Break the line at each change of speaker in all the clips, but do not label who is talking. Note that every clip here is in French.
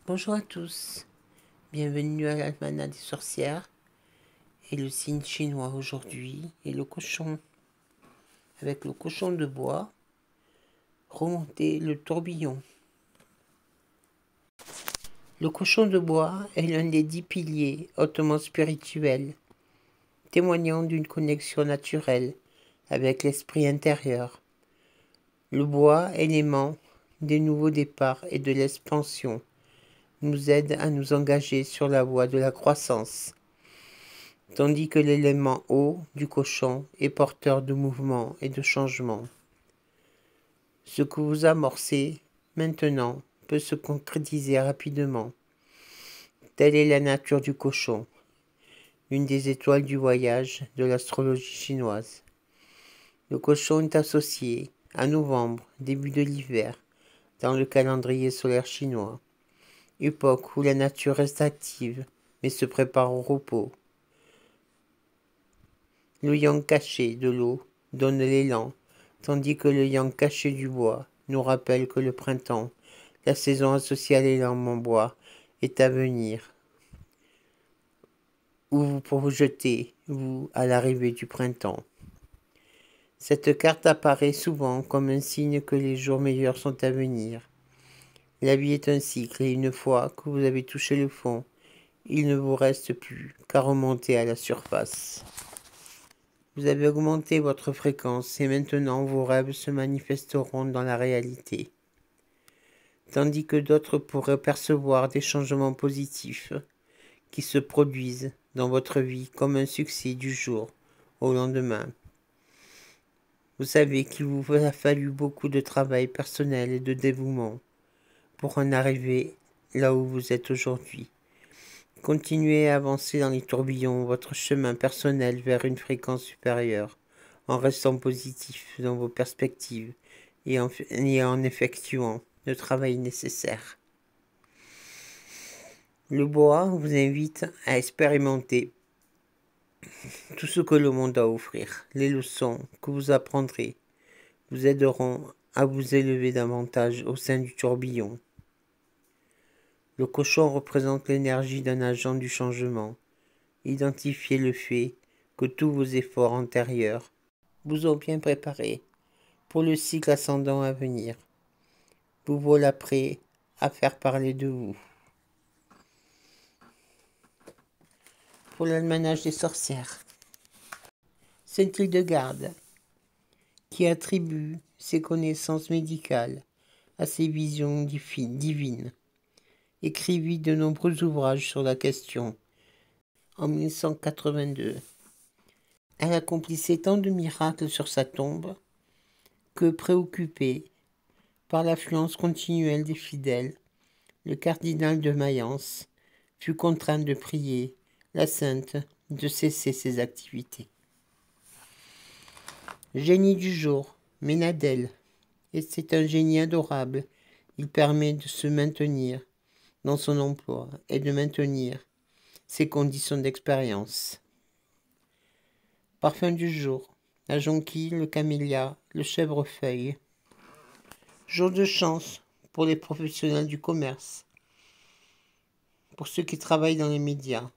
Bonjour à tous, bienvenue à l'Almanach des sorcières. Et le signe chinois aujourd'hui est le cochon. Avec le cochon de bois, remonter le tourbillon. Le cochon de bois est l'un des 10 piliers hautement spirituels, témoignant d'une connexion naturelle avec l'esprit intérieur. Le bois, élément des nouveaux départs et de l'expansion, nous aide à nous engager sur la voie de la croissance. Tandis que l'élément eau du cochon est porteur de mouvement et de changement. Ce que vous amorcez maintenant peut se concrétiser rapidement. Telle est la nature du cochon, une des étoiles du voyage de l'astrologie chinoise. Le cochon est associé à novembre, début de l'hiver, dans le calendrier solaire chinois, époque où la nature reste active mais se prépare au repos. Le yang caché de l'eau donne l'élan, tandis que le yang caché du bois nous rappelle que le printemps, la saison associée à l'élan en bois, est à venir. Où vous projetez, vous, à l'arrivée du printemps. Cette carte apparaît souvent comme un signe que les jours meilleurs sont à venir. La vie est un cycle et une fois que vous avez touché le fond, il ne vous reste plus qu'à remonter à la surface. Vous avez augmenté votre fréquence et maintenant vos rêves se manifesteront dans la réalité. Tandis que d'autres pourraient percevoir des changements positifs qui se produisent dans votre vie comme un succès du jour au lendemain. Vous savez qu'il vous a fallu beaucoup de travail personnel et de dévouement pour en arriver là où vous êtes aujourd'hui. Continuez à avancer dans les tourbillons votre chemin personnel vers une fréquence supérieure, en restant positif dans vos perspectives et en effectuant le travail nécessaire. Le bois vous invite à expérimenter tout ce que le monde a à offrir. Les leçons que vous apprendrez vous aideront à vous élever davantage au sein du tourbillon. Le cochon représente l'énergie d'un agent du changement. Identifiez le fait que tous vos efforts antérieurs vous ont bien préparé pour le cycle ascendant à venir. Vous voilà prêt à faire parler de vous. Pour l'almanach des sorcières, Saint Hildegarde, qui attribue ses connaissances médicales à ses visions divines, écrivit de nombreux ouvrages sur la question. En 1182, elle accomplissait tant de miracles sur sa tombe que, préoccupée par l'affluence continuelle des fidèles, le cardinal de Mayence fut contraint de prier la sainte de cesser ses activités. Génie du jour, Ménadel, et c'est un génie adorable. Il permet de se maintenir dans son emploi et de maintenir ses conditions d'expérience. Parfum du jour, la jonquille, le camélia, le chèvrefeuille. Jour de chance pour les professionnels du commerce, pour ceux qui travaillent dans les médias,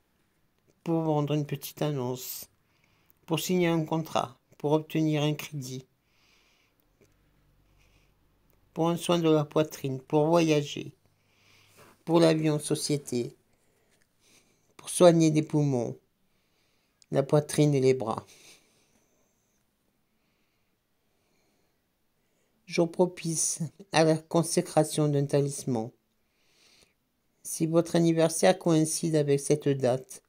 pour vendre une petite annonce, pour signer un contrat, pour obtenir un crédit, pour un soin de la poitrine, pour voyager, pour la vie en société, pour soigner des poumons, la poitrine et les bras. Jour propice à la consécration d'un talisman. Si votre anniversaire coïncide avec cette date,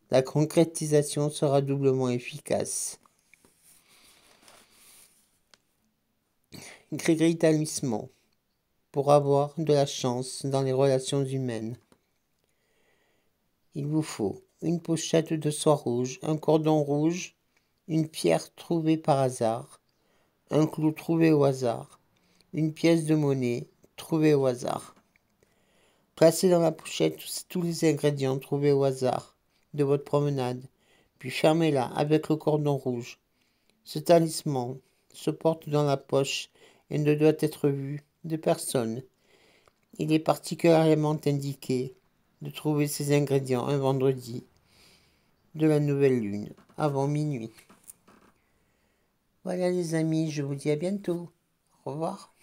la concrétisation sera doublement efficace. Gris talisman pour avoir de la chance dans les relations humaines. Il vous faut une pochette de soie rouge, un cordon rouge, une pierre trouvée par hasard, un clou trouvé au hasard, une pièce de monnaie trouvée au hasard. Placez dans la pochette tous les ingrédients trouvés au hasard de votre promenade, puis fermez-la avec le cordon rouge. Ce talisman se porte dans la poche et ne doit être vu de personne. il est particulièrement indiqué de trouver ces ingrédients un vendredi de la nouvelle lune, avant minuit. Voilà les amis, je vous dis à bientôt. Au revoir.